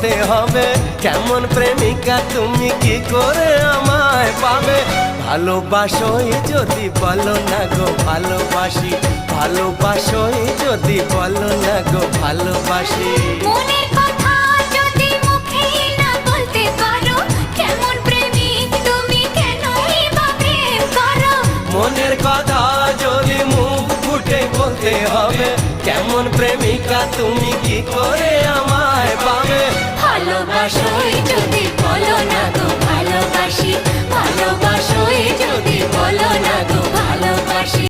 বলতে হবে কেমন প্রেমিকা তুমি, কি করে আমায় পাবে। ভালোবাসোই যদি বলো না গো ভালোবাসি, ভালোবাসোই যদি বলো না গো ভালোবাসি। মনের কথা যদি মুখে না বলতে পারো, কেমন প্রেমিক তুমি, কেনই বা প্রেম করো। মনের কথা যদি মুখ ফুটে বলতে হবে কেমন প্রেমিকা তুমি, কি করে আমায় পাবে। ভালোবাসোই যদি বলো না গো ভালোবাসি, ভালোবাসোই যদি বলো না গো ভালোবাসি।